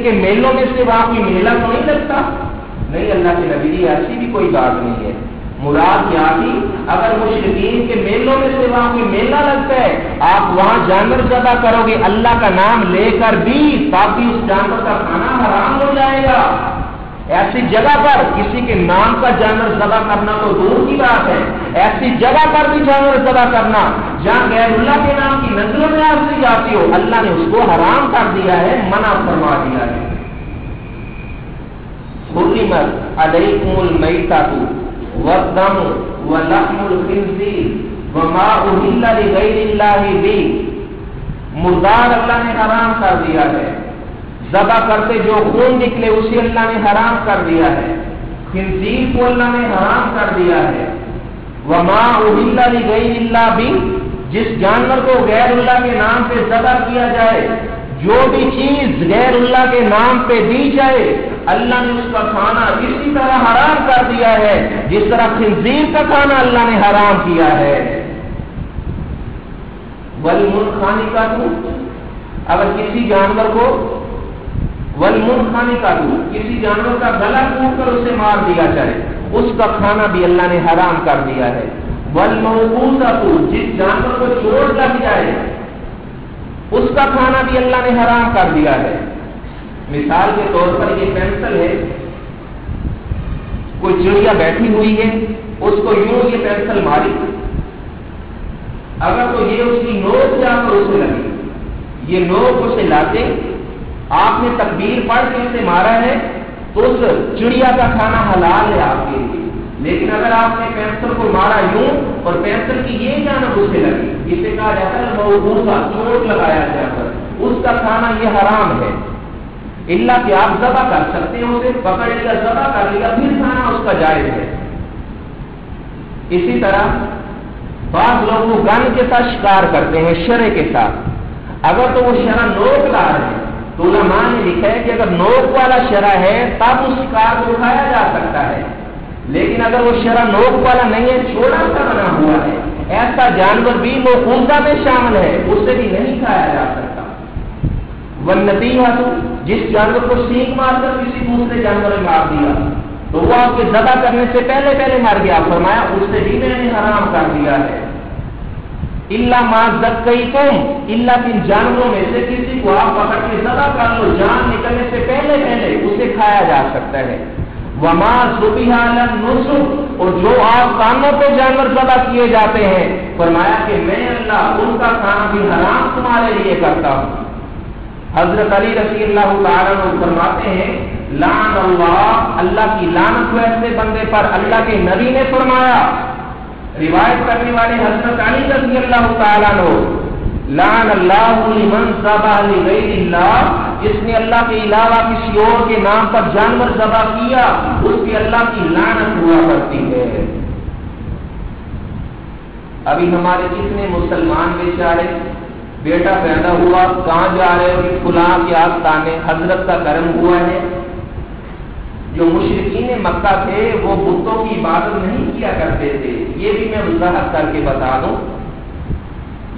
کہ میلوں میں سے وہاں کوئی میلہ تو نہیں لگتا؟ نہیں اللہ کے نبی، ایسی بھی کوئی بات نہیں ہے۔ مراد یہ آتی اگر مشرکین کے میلوں میں سے وہاں کوئی میلہ لگتا ہے، آپ وہاں جانور ذبح کرو گے اللہ کا نام لے کر بھی، تب بھی اس جانور کا کھانا حرام ہو جائے گا۔ ایسی جگہ پر کسی کے نام کا جانور ذبح کرنا تو دور کی بات ہے، ایسی جگہ پر بھی جانور ذبح کرنا جہاں غیر اللہ کے نام کی نظروں میں آپ سے جاتی ہو، اللہ نے اس کو حرام کر دیا ہے، منع فرما دیا ہے۔ حرمت علیکم المیتۃ والدم ولحم الخنزیر وما اہل لغیر اللہ بہ، مردار اللہ نے حرام کر دیا ہے، ذبح کرتے جو خون نکلے اسے اللہ نے حرام کر دیا ہے، خنزیر کو اللہ نے حرام کر دیا ہے، وما اہل لغیر اللہ بہ، جس جانور کو غیر اللہ کے نام پہ ذبح کیا جائے، جو بھی چیز غیر اللہ کے نام پہ دی جائے اللہ نے اس کا کھانا اسی طرح حرام کر دیا ہے جس طرح خنزیر کا کھانا اللہ نے حرام کیا ہے۔ والمنخنقۃ، اگر کسی جانور کو والمنخنقۃ، کسی جانور کا گلا کوٹ کر اسے مار دیا جائے اس کا کھانا بھی اللہ نے حرام کر دیا ہے۔ والموقوذۃ، جس جانور کو چوٹ لگ جائے اس کا کھانا بھی اللہ نے حرام کر دیا ہے۔ مثال کے طور پر یہ پینسل ہے، کوئی چڑیا بیٹھی ہوئی ہے اس کو یوں یہ پینسل ماری، اگر تو یہ اس کی نوک جا کر اسے لگی، یہ نوک اسے لاتے آپ نے تکبیر پڑھ کے اسے مارا ہے تو اس چڑیا کا کھانا حلال ہے آپ کے لیے، لیکن اگر آپ نے پینسل کو مارا یوں اور پینسل کی یہ جانب اسے لگی، اسے کہا جاتا ہے موقوذہ، چوٹ لگایا جاتا ہے، اس کا کھانا یہ حرام ہے۔ اللہ کہ آپ ذبح کر سکتے ہیں، اسے پکڑ لیا ذبح کر لیا پھر کھانا اس کا جائز ہے۔ اسی طرح بعض لوگ وہ گن کے ساتھ شکار کرتے ہیں شرع کے ساتھ، اگر تو وہ شرع نوک دار ہے تو علماء نے لکھا ہے کہ اگر نوک والا شرع ہے تب اس شکار کو اٹھایا جا سکتا ہے، لیکن اگر وہ شرع نوک والا نہیں ہے، چھوٹا سا بنا ہوا ہے، ایسا جانور بھی موقوذہ میں شامل ہے، اس سے بھی نہیں کھایا جا سکتا۔ والنطیحۃ، جس جانور کو سینگ مار کر کسی دوسرے جانور نے مار دیا تو وہ آپ کے ذبح کرنے سے پہلے مر گیا، فرمایا اس سے بھی میں نے حرام کر دیا ہے۔ الا ما ذکیتم، الا کہ جانوروں میں سے کسی کو آپ پکڑ کے ذبح کر لو، جان نکلنے سے پہلے اسے کھایا جا سکتا ہے۔ وما ذبح علی النصب، اور جو آپ کانوں پہ جانور ذبح کیے جاتے ہیں فرمایا کہ میں اللہ ان کا کھانا بھی حرام تمہارے لیے کرتا ہوں۔ حضرت علی رضی اللہ تعالیٰ عنہ فرماتے ہیں لعن اللہ، اللہ کی لعنت ہو ایسے بندے پر، اللہ کے نبی نے فرمایا، روایت کرنے والے حضرت علی رضی اللہ تعالیٰ عنہ، لعن اللہ لمن ذبح لغیر اللہ، جس نے اللہ کے علاوہ کسی اور کے نام پر جانور ذبح کیا اس کی اللہ کی لعنت ہوا کرتی ہے۔ ابھی ہمارے کتنے مسلمان بیچارے بیٹا پیدا ہوا کہاں جا رہے ہو، فلاں کے آستانے حضرت کا کرم ہوا ہے۔ جو مشرکین مکہ تھے وہ بتوں کی عبادت نہیں کیا کرتے تھے، یہ بھی میں وضاحت کر کے بتا دوں،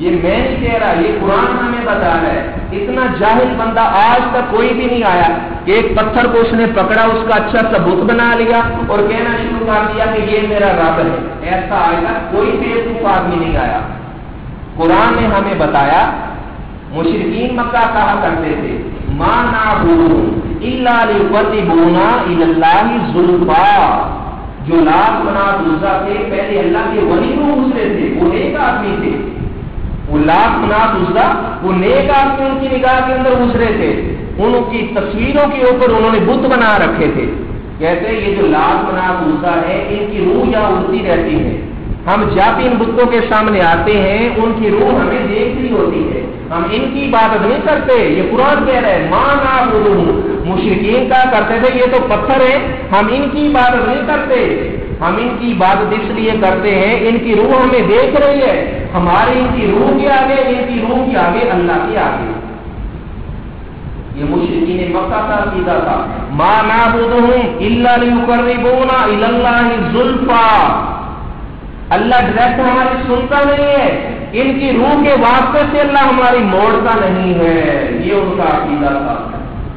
یہ میں نہیں کہہ رہا، یہ قرآن ہمیں بتا رہا ہے۔ اتنا جاہل بندہ آج تک کوئی بھی نہیں آیا کہ ایک پتھر کو اس نے پکڑا، اس کا اچھا سا بت بنا لیا اور کہنا شروع کر دیا کہ یہ میرا رب ہے، ایسا آج تک کوئی بیوقوف آدمی نہیں آیا۔ قرآن نے ہمیں بتایا، مشرکین مکہ کہا کرتے تھے ما نعبدهم الا ليقربونا الى الله زلفا، جو لات منات عزا تھے پہلے اللہ کے ولی کو گزرے تھے، وہ نیک آدمی تھے، وہ لات منات عزا وہ نیک آدمی ان کی نگاہ کے اندر گزرے تھے، ان کی تصویروں کے اوپر انہوں نے بت بنا رکھے تھے، کہتے یہ جو لات منات عزا ہے ان کی روح یہاں اڑتی رہتی ہے، ہم جب ان بتوں کے سامنے آتے ہیں ان کی روح ہمیں دیکھ رہی ہوتی ہے، ہم ان کی عبادت نہیں کرتے، یہ قرآن کہہ رہے ہیں ما نعبدهم، مشرکین کہا کرتے تھے یہ تو پتھر ہیں، ہم ان کی عبادت نہیں کرتے، ہم ان کی عبادت اس لیے کرتے ہیں ان کی روح ہمیں دیکھ رہی ہے، ہماری ان کی روح کے آگے، ان کی روح کے آگے اللہ کے آگے۔ یہ مشرکین مکہ کا عقیدہ تھا، ما نعبدهم الا ليقربونا الى الله زلفا، اللہ ڈائریکٹ ہماری سنتا نہیں ہے، ان کی روح کے واسطے سے اللہ ہماری موڑتا نہیں ہے، یہ ان کا عقیدہ تھا۔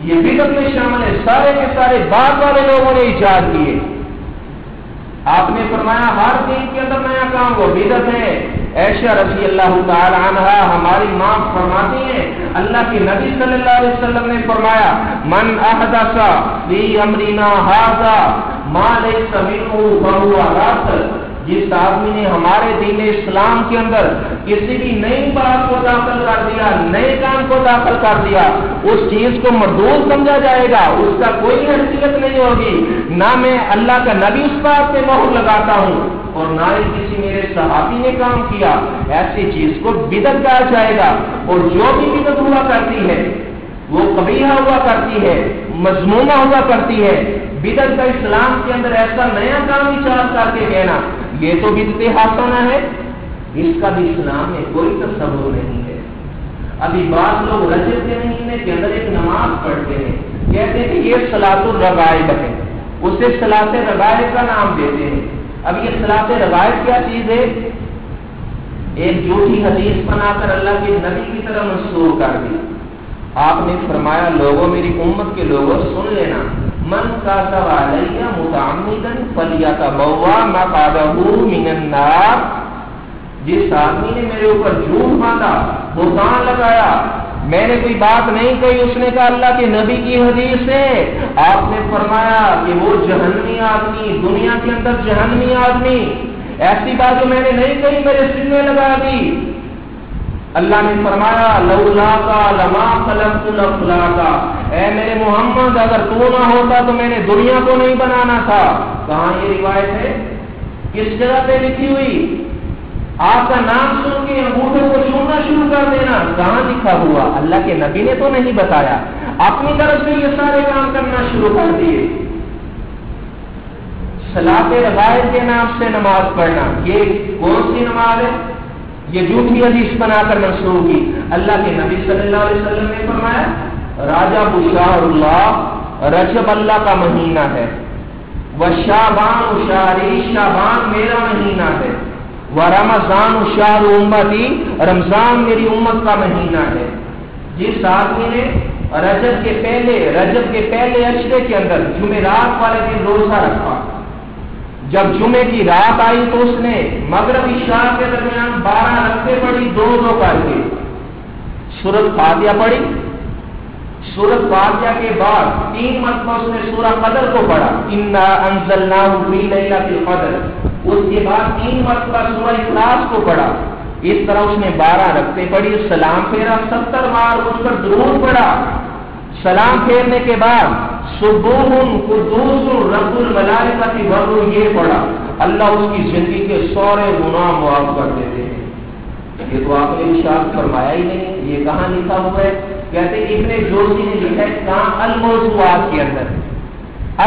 یہ بدعت میں شامل ہے، سارے کے سارے بعد والے لوگوں نے ایجاد کیے۔ آپ نے فرمایا ہر دین کے اندر نیا کام وہ بدعت ہے۔ عائشہ رضی اللہ تعالی عنہا ہماری ماں فرماتی ہیں اللہ کے نبی صلی اللہ علیہ وسلم نے فرمایا من احدث فی امرنا ھذا ما لیس منہ فہو رد، جس آدمی نے ہمارے دین اسلام کے اندر کسی بھی نئی بات کو داخل کر دیا، نئے کام کو داخل کر دیا، اس چیز کو مردود سمجھا جائے گا، اس کا کوئی حیثیت نہیں ہوگی۔ نہ میں اللہ کا نبی اس بات پہ مہر لگاتا ہوں اور نہ ہی کسی میرے صحابی نے کام کیا، ایسی چیز کو بدعت کہا جائے گا۔ اور جو بھی بدعت ہوا کرتی ہے وہ قبیحہ ہوا کرتی ہے، مذمومہ ہوا کرتی ہے۔ بدعت کا اسلام کے اندر ایسا نیا کام ایجاد کر کے کہنا یہ تو بدعت حسنہ ہے، اس کا بھی اسلام میں کوئی تصور نہیں ہے۔ ابھی بعض لوگ رجب کے مہینے کے اندر ایک نماز پڑھتے ہیں، کہتے ہیں کہ یہ صلاۃ الرغائب ہے، اسے صلاۃ رغائب کا نام دیتے ہیں۔ اب یہ صلاۃ رغائب کیا چیز ہے؟ ایک جھوٹی حدیث بنا کر اللہ کے نبی کی طرح منسوخ کر دی۔ آپ نے فرمایا لوگوں، میری امت کے لوگوں سن لینا، من کذب علیہ متعمدا فلیتبوأ مقعدہ من النار، جس آدمی نے میرے اوپر جھوٹ باندھا، بہتان لگایا، میں نے کوئی بات نہیں کہی، اس نے کہا اللہ کے نبی کی حدیث ہے، آپ نے فرمایا کہ وہ جہنمی آدمی، دنیا کے اندر جہنمی آدمی، ایسی بات جو میں نے نہیں کہی میرے سر میں لگا دی۔ اللہ نے فرمایا لولا کا لما خلقت الافلاکا، اے میرے محمد اگر تو نہ ہوتا تو میں نے دنیا کو نہیں بنانا تھا۔ کہاں یہ روایت ہے؟ کس جگہ پہ لکھی ہوئی؟ آپ کا نام سن کے انگوٹھے کو چھوڑنا شروع کر دینا، کہاں لکھا ہوا؟ اللہ کے نبی نے تو نہیں بتایا، اپنی طرف سے یہ سارے کام کرنا شروع کر دیے۔ صلاۃ رغائب کے نام سے نماز پڑھنا، یہ کون سی نماز ہے؟ یہ جھوٹی حدیث بنا کر منسوخ کی۔ اللہ کے نبی صلی اللہ علیہ وسلم نے فرمایا رجب شہر اللہ، رجب اللہ کا مہینہ ہے، وشعبان شہری، شعبان میرا مہینہ ہے، ورمضان شہر امتی، رمضان میری امت کا مہینہ ہے۔ جس آدمی نے رجب کے پہلے اشرے کے اندر جمعرات والے دن روزہ رکھا، جب جمعے کی رات آئی تو اس نے مغرب عشاء کے درمیان 12 رکعتیں پڑھی، دو کر کے سورۃ فاتحہ پڑھی، سورۃ فاتحہ کے بعد 3 مرتبہ اس نے سورہ قدر کو پڑھا، انا انزلناہ فی لیلۃ القدر، اس کے بعد 3 مرتبہ سورہ اخلاص کو پڑھا۔ اس طرح اس نے 12 رکعتیں پڑھی، سلام پھیرا، 70 بار اس پر درود پڑھا۔ سلام پھیرنے کے بعد سبوح قدوس رب الملائکۃ والروح یہ پڑھا، اللہ اس کی زندگی کے سارے گناہ معاف کر دیتے ہیں۔ یہ تو آپ نے ارشاد فرمایا ہی نہیں، یہ کہاں لکھا ہوا ہے؟ کہتے ہیں ابن جوزی نے لکھا ہے کہاں؟ الموضوعات کے اندر،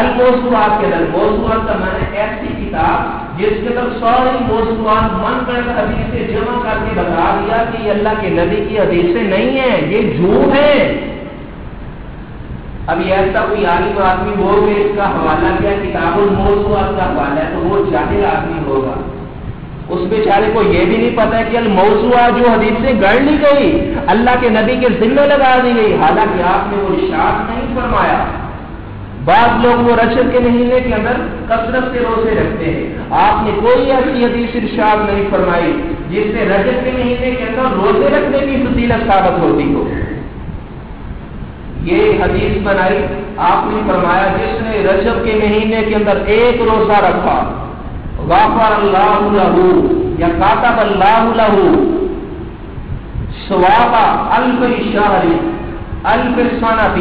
الموضوعات کے اندر، موضوعات کا معنی ایسی کتاب جس کے اندر ساری موضوعات من کر حدیثیں جمع کر کے بتا دیا کہ یہ اللہ کے نبی کی حدیثیں نہیں ہیں، یہ جھوٹ ہے۔ ابھی ایسا کوئی عالم آدمی ہو کہ اس کا حوالہ کیا کتاب الموضوعات کا حوالہ ہے تو وہ جاہل آدمی ہوگا، اس بیچارے کو یہ بھی نہیں پتا ہے کہ الموضوعات جو حدیث سے گڑھ لی گئی اللہ کے نبی کے ذمہ لگا دی گئی، حالانکہ آپ نے وہ ارشاد نہیں فرمایا۔ بعض لوگ وہ رجب کے مہینے کے اندر کثرت سے روزے رکھتے ہیں، آپ نے کوئی ایسی حدیث ارشاد نہیں فرمائی جس سے رجب کے مہینے کے اندر روزے رکھنے کی فضیلت ثابت ہوتی ہو۔ یہ حدیث بنائی، آپ نے فرمایا جس نے رجب کے مہینے کے اندر ایک روزہ رکھا غفر اللہ لہ یا کاتب اللہ لہ ثواب الف شہر الف سنۃ،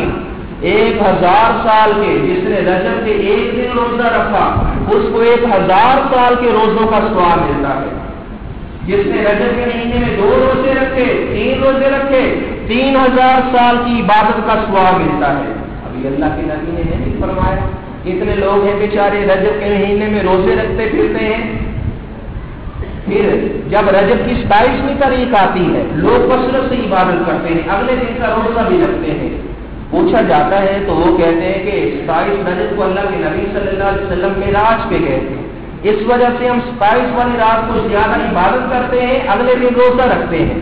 1000 سال کے، جس نے رجب کے ایک دن روزہ رکھا اس کو 1000 سال کے روزوں کا ثواب ملتا ہے۔ جس نے رجب کے مہینے میں 2 روزے رکھے، 3 روزے رکھے، 3000 سال کی عبادت کا ثواب ملتا ہے۔ ابھی اللہ کے نبی نے نہیں فرمایا؟ اتنے لوگ ہیں بیچارے رجب کے مہینے میں روزے رکھتے پھرتے ہیں، پھر جب رجب کی 27ویں تاریخ آتی ہے لوگ کثرت سے عبادت کرتے ہیں، اگلے دن کا روزہ بھی رکھتے ہیں۔ پوچھا جاتا ہے تو وہ کہتے ہیں کہ 27 رجب کو اللہ کے نبی صلی اللہ علیہ وسلم معراج پہ گئے تھے، اس وجہ سے ہم 27 والی رات کو زیادہ عبادت کرتے ہیں، اگلے دن روزہ رکھتے ہیں۔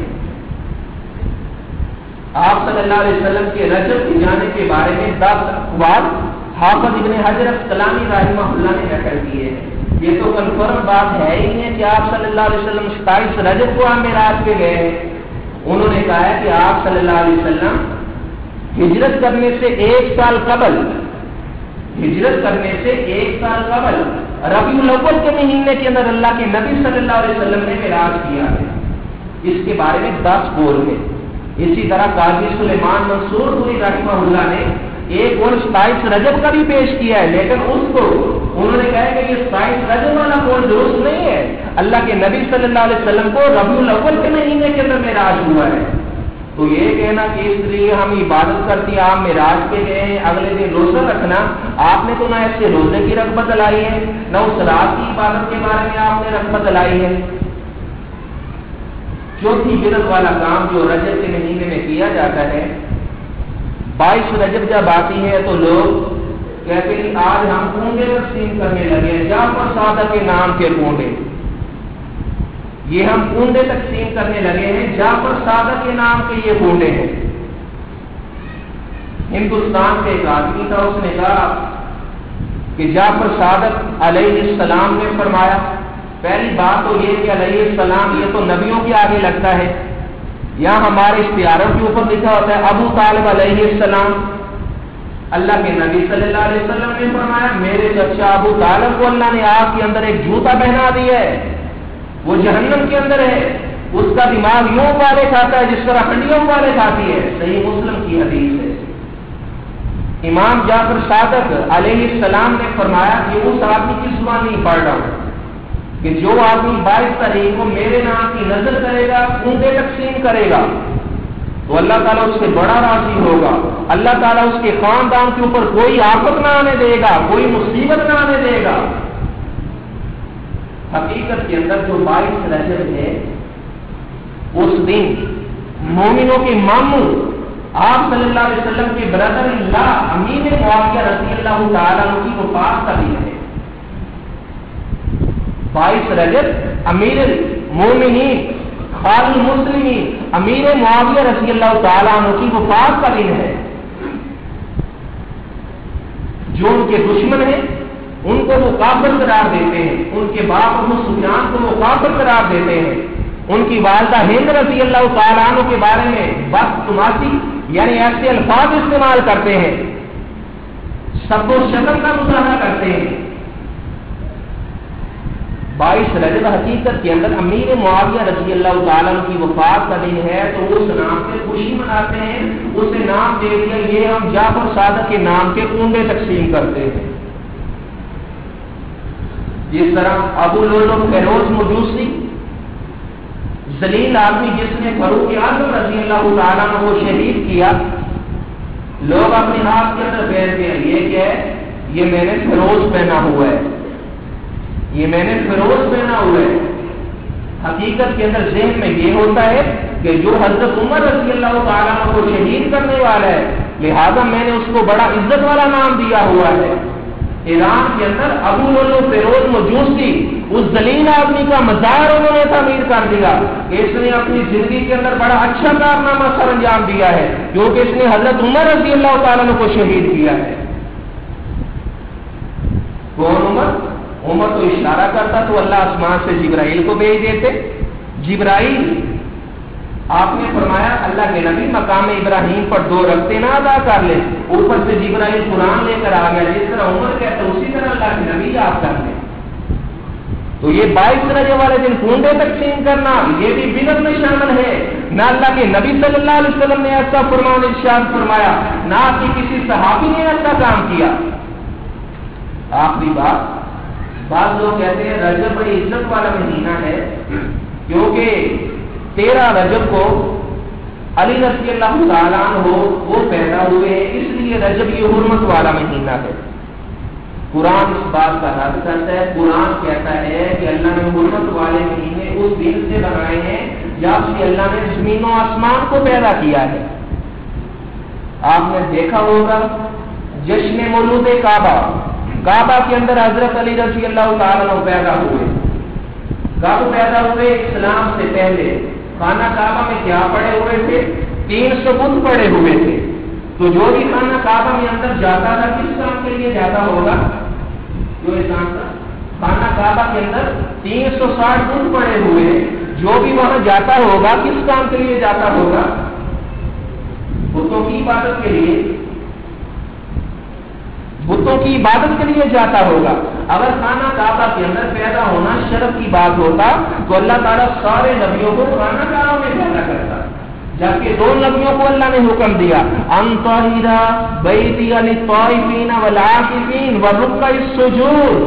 آپ صلی اللہ علیہ وسلم کے رجب کے جانے کے بارے میں 10 اقوال حافظ ابن حجر اسقلانی رحمہ اللہ نے نقل کیے ہیں۔ یہ تو کنفرم بات ہے ہی نہیں کہ آپ صلی اللہ علیہ وسلم 27 رجب کو معراج پہ گئے ہیں۔ انہوں نے کہا ہے کہ آپ صلی اللہ علیہ وسلم ہجرت کرنے سے 1 سال قبل ربیع الاول کے مہینے کے اندر اللہ کے نبی صلی اللہ علیہ وسلم نے معراج کیا ہے۔ اس کے بارے میں 10 قول ہیں۔ اسی طرح قاضی سلیمان منصور پوری رحمہ اللہ نے ایک قول 27 رجب کا بھی پیش کیا ہے، لیکن اس کو انہوں نے کہا کہ یہ 27 رجب والا قول درست نہیں ہے۔ اللہ کے نبی صلی اللہ علیہ وسلم کو ربیع الاول کے مہینے کے اندر معراج ہوا ہے۔ تو یہ کہنا کہ اس لیے ہم عبادت کرتی آپ معراج پہ گئے ہیں اگلے دن روزہ رکھنا، آپ نے تو نہ ایسے روزے کی رغبت دلائی ہے، نہ اس رات کی عبادت کے بارے میں آپ نے رغبت دلائی ہے۔ چوتھی بدعت والا کام جو رجب کے مہینے میں کیا جاتا ہے، 22 رجب جب آتی ہے تو لوگ کہتے ہیں آج ہم کونڈے تقسیم کرنے لگے ہیں، جعفر صادق کے نام کے کونڈے، یہ ہم کونڈے تقسیم کرنے لگے ہیں، جعفر صادق کے نام کے یہ کونڈے ہیں۔ ہندوستان کے ایک آدمی تھا، اس نے کہا کہ جعفر صادق علیہ السلام نے فرمایا، پہلی بات تو یہ کہ علیہ السلام یہ تو نبیوں کے آگے لگتا ہے، یہاں ہمارے اشتہاروں کے اوپر لکھا ہوتا ہے ابو طالب علیہ السلام۔ اللہ کے نبی صلی اللہ علیہ وسلم نے فرمایا میرے چچا ابو طالب کو اللہ نے آگ کے اندر ایک جوتا پہنا دیا ہے، وہ جہنم کے اندر ہے، اس کا دماغ یوں والے کھاتا ہے جس طرح ہنڈیوں والے کھاتی ہے۔ صحیح مسلم کی حدیث ہے۔ امام جعفر صادق علیہ السلام نے فرمایا کہ اس آدمی کی زبان نہیں پڑھ رہا ہوں کہ جو آدمی 22 تاریخ کو میرے نام کی نظر کرے گا، کونڈے تقسیم کرے گا، تو اللہ تعالیٰ اس سے بڑا راضی ہوگا، اللہ تعالیٰ اس کے خاندان کے اوپر کوئی آفت نہ آنے دے گا، کوئی مصیبت نہ آنے دے گا۔ حقیقت کے اندر جو 22 رجب ہے، اس دن مومنوں کے ماموں آپ صلی اللہ علیہ وسلم کے برادر اللہ امین معاویہ رضی اللہ تعالیٰ عنہ کی وفات کا دن ہے۔ 22 رجب امیر المومنین خالد المسلمین امیر معاویہ رضی اللہ تعالیٰ عنہ کی وفات کا دن ہے۔ جو ان کے دشمن ہیں ان کو وہ کافر قرار دیتے ہیں، ان کے باپ ابو سفیان کو وہ کافر قرار دیتے ہیں، ان کی والدہ ہند رضی اللہ تعالیٰ عنہ کے بارے میں بد تماشی یعنی ایسے الفاظ استعمال کرتے ہیں، سب و شتم کا مظاہرہ کرتے ہیں۔ 22 رجب حقیقت کے اندر امیر معاویہ رضی اللہ تعالیٰ عنہ کی وفات کا دن ہے، تو اس نام سے خوشی مناتے ہیں، اسے نام دے دیا یہ ہم جعفر صادق کے نام کے کونڈے تقسیم کرتے ہیں۔ جس طرح ابو لولو فیروز مجوسی ذلیل آدمی جس نے فاروق اعظم رضی اللہ تعالیٰ عنہ کو شہید کیا، لوگ اپنے ہاتھ کے اندر پہنتے ہیں، یہ کیا ہے؟ یہ میں نے فیروز پہنا ہوا ہے، یہ میں نے فیروز پہنا ہوا ہے۔ حقیقت کے اندر ذہن میں یہ ہوتا ہے کہ جو حضرت عمر رضی اللہ تعالیٰ عنہ کو شہید کرنے والا ہے، لہذا میں نے اس کو بڑا عزت والا نام دیا ہوا ہے۔ ایران کے اندر ابو لولو فیروز مجوسی اس ذلیل آدمی کا مزار انہوں نے تعمیر کر دیا کہ اس نے اپنی زندگی کے اندر بڑا اچھا کارنامہ سر انجام دیا ہے، کیونکہ اس نے حضرت عمر رضی اللہ تعالیٰ عنہ کو شہید کیا ہے۔ کون عمر؟ عمر تو اشارہ کرتا تو اللہ آسمان سے جبرائیل کو بھیج دیتے۔ جبرائیل آپ نے فرمایا اللہ کے نبی مقام ابراہیم پر 2 رکعتیں نہ ادا کر لیں، اوپر سے جبرائیل قرآن لے کر آ گیا، جس طرح عمر کہتا اسی طرح اللہ کے نبی آپ کر لیں۔ تو یہ 22 رجب والے دن کونڈے تقسیم کرنا یہ بھی بدعت میں شامل ہے۔ نہ اللہ کے نبی صلی اللہ علیہ وسلم نے ایسا فرمان ارشاد فرمایا، نہ آپ کی کسی صحابی نے ایسا کام کیا۔ آخری بات، بعض لوگ کہتے ہیں رجب بڑی عزت والا مہینہ ہے، کیونکہ 13 رجب کو علی رضی اللہ تعالیٰ عنہ وہ پیدا ہوئے ہیں، اس لیے رجب یہ حرمت والا مہینہ ہے۔ قرآن اس بات کا رد کرتا ہے، قرآن کہتا ہے کہ اللہ نے حرمت والے مہینے اس دن سے بنائے ہیں جب سے اللہ نے زمین و آسمان کو پیدا کیا ہے۔ آپ نے دیکھا ہوگا جشن مولود کعبہ، کعبہ کے اندر حضرت علی رضی اللہ تعالیٰ عنہ پیدا ہوئے۔ کب پیدا ہوئے؟ اسلام سے پہلے۔ خانہ کعبہ میں کیا پڑے ہوئے تھے؟ 300 بت پڑے ہوئے تھے. تو جو بھی خانہ کعبہ میں اندر جاتا تھا کس کام کے لیے جاتا ہوگا؟ جو انسان تھا خانہ کعبہ کے اندر 360 بت پڑے ہوئے، جو بھی وہاں جاتا ہوگا کس کام کے لیے جاتا ہوگا؟ بتوں کی عبادت کے لیے، بتوں کی عبادت کے لیے جاتا ہوگا. اگر خانہ کعبہ کے اندر پیدا ہونا شرف کی بات ہوتا تو اللہ تعالیٰ سارے نبیوں کو خانہ کعبہ میں پیدا کرتا، جبکہ 2 نبیوں کو اللہ نے حکم دیا ان طہر بیتی للطائفین والعاکفین والرکع السجود،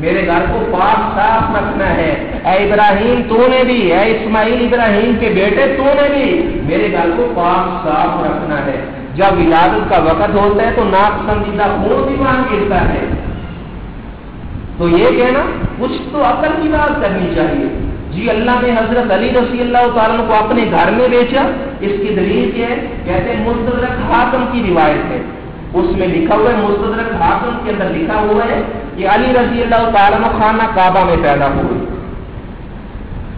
میرے گھر کو پاک صاف رکھنا ہے. اے ابراہیم تو نے بھی، اے اسماعیل ابراہیم کے بیٹے تو نے بھی میرے گھر کو پاک صاف رکھنا ہے. جب ولادت کا وقت ہوتا ہے تو ناپسندیدہ خون بھی وہاں گرتا ہے. تو یہ کہنا کچھ تو عقل کی بات کرنی چاہیے. جی اللہ نے حضرت علی رضی اللہ تعالیٰ کو اپنے گھر میں بیچا، اس کی دلیل کیا ہے؟ کہتے ہیں مستدرک حاکم کی روایت ہے، اس میں لکھا ہوا ہے، مستدرک حاکم کے اندر لکھا ہوا ہے کہ علی رضی اللہ تعالیٰ خانہ کعبہ میں پیدا ہوئے.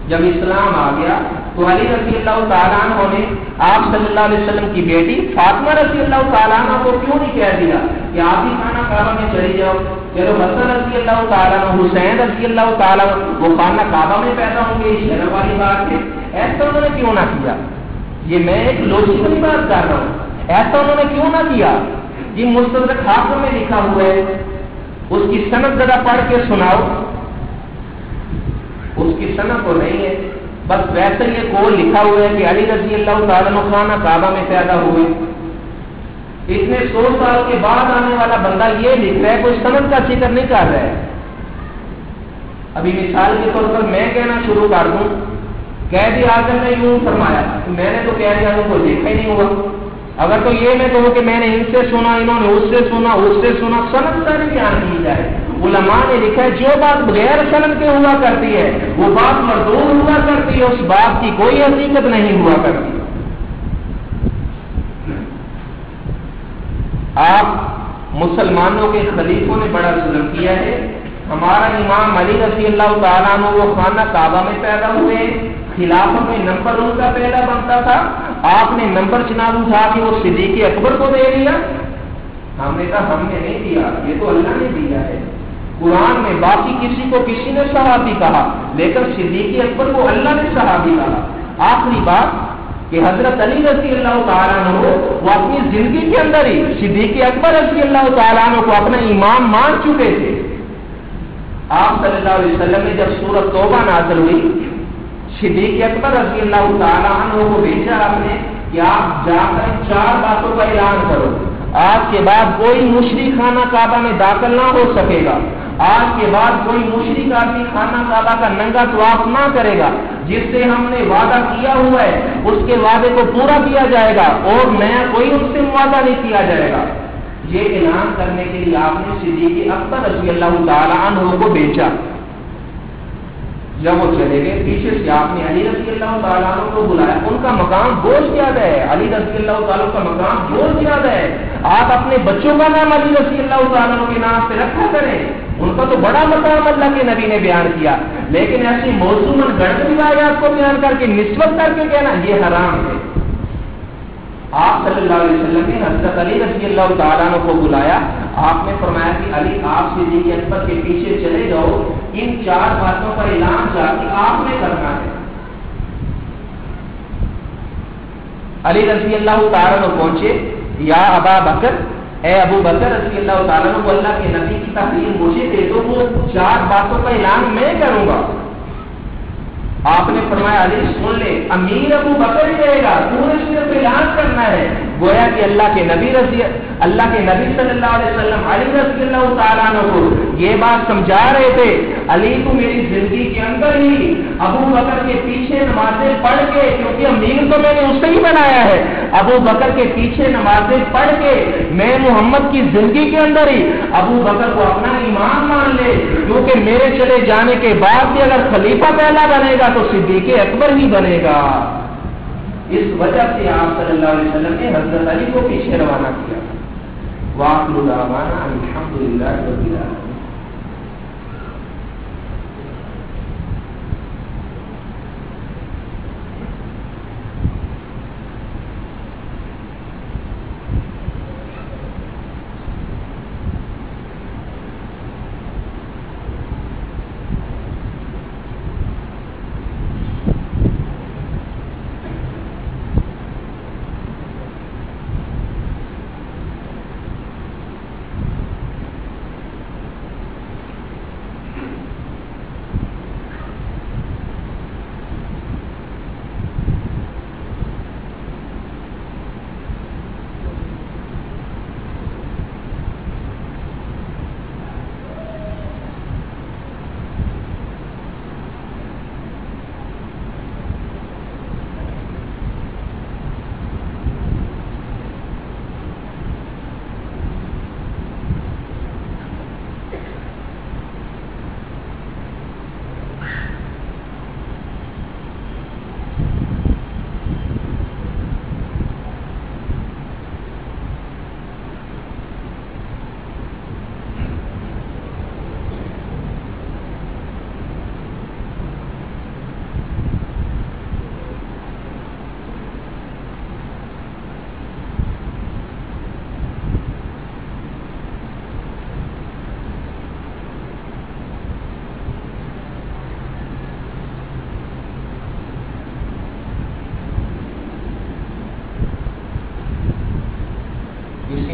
جب اسلام آ گیا تو علی رضی اللہ تعالیٰ عنہ نے آپ صلی اللہ علیہ وسلم کی بیٹی فاطمہ رضی اللہ تعالیٰ عنہ کو کیوں نہیں کہہ دیا کہ آپ ہی خانہ کعبہ میں چلی جاؤ؟ چلو حسن رضی اللہ تعالیٰ عنہ، حسین رضی اللہ تعالیٰ عنہ وہ خانہ کعبہ میں پیدا ہوں گے، یہ شرف والی بات ہے. ایسا انہوں نے کیوں نہ کیا؟ یہ میں ایک لوجیکلی بات کر رہا ہوں، ایسا انہوں نے کیوں نہ کیا؟ یہ مستدرک حاکم میں لکھا ہوا ہے، اس کی سند ذرا پڑھ کے سناؤ. اس کی سند تو نہیں ہے، بس ویسے یہ قول لکھا ہوا ہے کہ علی رضی اللہ تعالیٰ عنہ خانہ کعبہ میں پیدا ہوئے. اتنے 100 سال کے بعد آنے والا بندہ یہ لکھ رہا ہے، کوئی سند کا ذکر نہیں کر رہا ہے. ابھی مثال کے طور پر میں کہنا شروع کر دوں، قائد اعظم نے یوں فرمایا، میں نے تو قائد اعظم کو دیکھا ہی نہیں ہوا. اگر تو یہ میں کہوں کہ میں نے ان سے سنا، انہوں نے اس سے سنا، سند ساری بیان کی جائے. علماء نے لکھا ہے جو بات بغیر سند کے ہوا کرتی ہے وہ بات مردود ہوا کرتی ہے، اس بات کی کوئی حقیقت نہیں ہوا کرتی. آپ مسلمانوں کے خلیفوں نے بڑا ظلم کیا ہے. ہمارا امام علی رضی اللہ تعالیٰ عنہ وہ خانہ کعبہ میں پیدا ہوئے، خلافت میں نمبر ان کا پہلا بنتا تھا، آپ نے نمبر چناب اٹھا کے وہ صدیق اکبر کو دے دیا. ہم نے کہا ہم نے نہیں دیا، یہ تو اللہ نے دیا ہے. قرآن میں باقی کسی نے صحابی کہا، لیکن صدیق اکبر کو اللہ نے صحابی کہا. آخری بات کہ حضرت علی رضی اللہ تعالیٰ عنہ وہ اپنی زندگی کے اندر ہی صدیق اکبر رضی اللہ تعالیٰ عنہ کو اپنا امام مان چکے تھے. آپ صلی اللہ علیہ وسلم نے جب سورۃ توبہ نازل ہوئی، صدیق اکبر رضی اللہ تعالیٰ عنہ کو بھیجا آپ نے کہ آپ جا کر 4 باتوں کا اعلان کرو. آج کے بعد کوئی مشرک خانہ کعبہ میں داخل نہ ہو سکے گا. آج کے بعد کوئی مشرک آدمی خانہ کعبہ کا ننگا طواف نہ کرے گا. جس سے ہم نے وعدہ کیا ہوا ہے اس کے وعدے کو پورا کیا جائے گا اور نیا کوئی اس سے وعدہ نہیں کیا جائے گا. یہ اعلان کرنے کے لیے آپ نے صدیق اکبر رضی اللہ تعالیٰ عنہ کو بھیجا. جب وہ چلے گئے پیچھے سے آپ نے علی رضی اللہ تعالیٰ عنہ کو بلایا. ان کا مقام بہت زیادہ ہے، علی رضی اللہ تعالیٰ کا مقام بہت زیادہ ہے. آپ اپنے بچوں کا نام علی رضی اللہ تعالیٰ عنہ کے نام سے رکھا کریں، ان کا تو بڑا مقام اللہ کے نبی نے بیان کیا. لیکن ایسی موضوعاً گڑھ روایات کو بیان کر کے نسبت کر کے کہنا یہ حرام ہے. آپ صلی اللہ علیہ وسلم نے حضرت علی رضی اللہ تعالیٰ عنہ کو بلایا. آپ نے فرمایا کہ علی آپ صدیق اکبر کے پیچھے چلے جاؤ، ان 4 باتوں کا اعلان جا کے آپ نے کرنا ہے. علی رضی اللہ تعالیٰ عنہ پہنچے، یا ابا بکر، اے ابو بکر رضی اللہ تعالیٰ عنہ، اللہ کے نبی کی تحریر مجھے دے دو، وہ 4 باتوں کا اعلان میں کروں گا. آپ نے فرمایا علی سن لے، امیر ابو بکر ہی رہے گا، تو نے صرف اعلان کرنا ہے. گویا کہ اللہ کے نبی صلی اللہ علیہ وسلم علی رضی اللہ تعالیٰ عنہ کو یہ بات سمجھا رہے تھے، علی تو میری زندگی کے اندر ہی ابو بکر کے پیچھے نمازیں پڑھ کے، کیونکہ امیر تو میں نے اسے ہی بنایا ہے، ابو بکر کے پیچھے نمازیں پڑھ کے میں محمد کی زندگی کے اندر ہی ابو بکر کو اپنا امام مان لے، کیونکہ میرے چلے جانے کے بعد بھی اگر خلیفہ پہلا بنے گا تو صدیق اکبر ہی بنے گا. اس وجہ سے آپ صلی اللہ علیہ وسلم نے حضرت علی کو پیچھے روانہ کیا. وآخر دعوانا الحمدللہ رب العالمین.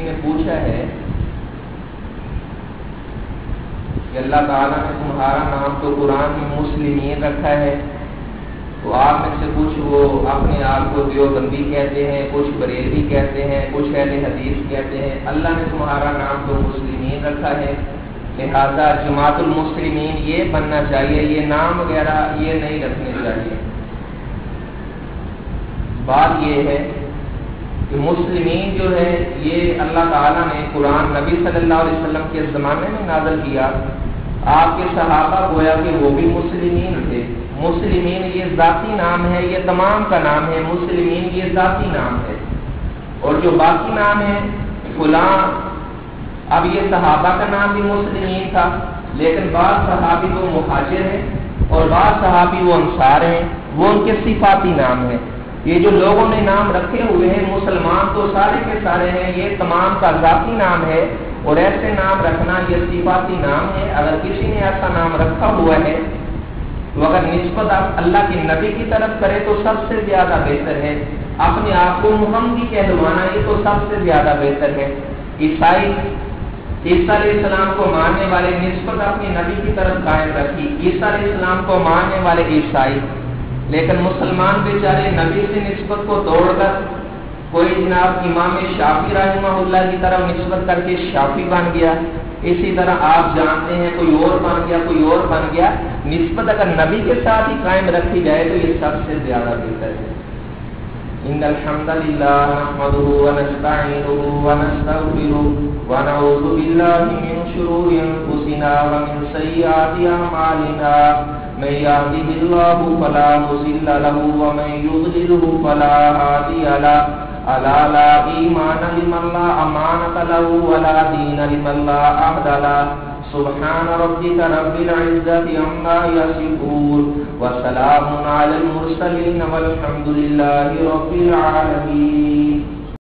کسی نے پوچھا ہے کہ اللہ تعالیٰ نے تمہارا نام تو قرآن میں مسلمین رکھا ہے، تو آپ میں سے کچھ وہ اپنے آپ کو دیوبندی کہتے ہیں، کچھ بریلوی کہتے ہیں، کچھ اہل حدیث کہتے ہیں، اللہ نے تمہارا نام تو مسلمین رکھا ہے، لہذا جماعت المسلمین یہ بننا چاہیے، یہ نام وغیرہ یہ نہیں رکھنے چاہیے۔ بات یہ ہے کہ مسلمین جو ہے یہ اللہ تعالیٰ نے قرآن نبی صلی اللہ علیہ وسلم کے زمانے میں نازل کیا، آپ کے صحابہ گویا کہ وہ بھی مسلمین تھے۔ مسلمین یہ ذاتی نام ہے، یہ تمام کا نام ہے، مسلمین یہ ذاتی نام ہے، اور جو باقی نام ہے فلاں، اب یہ صحابہ کا نام بھی مسلمین تھا، لیکن بعض صحابی وہ مہاجر ہیں اور بعض صحابی وہ انصار ہیں، وہ ان کے صفاتی نام ہیں۔ یہ جو لوگوں نے نام رکھے ہوئے ہیں مسلمان تو سارے کے سارے ہیں، یہ تمام کا ذاتی نام ہے، اور ایسے نام رکھنا یہ صفاتی نام ہے۔ اگر کسی نے ایسا نام رکھا ہوا ہے تو اگر نسبت آپ اللہ کے نبی کی طرف کرے تو سب سے زیادہ بہتر ہے، اپنے آپ کو محمدی کہلوانا یہ تو سب سے زیادہ بہتر ہے۔ عیسائی عیسیٰ علیہ السلام کو ماننے والے نسبت اپنے نبی کی طرف قائم رکھی، عیسیٰ علیہ السلام کو ماننے والے عیسائی، لیکن مسلمان بیچارے نبی سے نسبت کو توڑ کر کوئی جناب امام شافعی رحمہ اللہ کی طرف نسبت کر کے شافعی بن گیا، اسی طرح آپ جانتے ہیں کوئی اور بن گیا، کوئی اور بن گیا۔ نسبت اگر نبی کے ساتھ ہی قائم رکھی جائے تو یہ سب سے زیادہ بہتر ہے۔ ان الحمد للہ نحمده ونستعینه ونستغفره ونعوذ باللہ من شرور انفسنا ومن سیئات اعمالنا، من يهده الله فلا مضل له ومن يضلله فلا هادي له، الا لا ایمان لمن لا امانة له ولا دین لمن لا عهد له، سبحان ربك رب العزة عما يصفون وسلام على المرسلين والحمد لله رب العالمين۔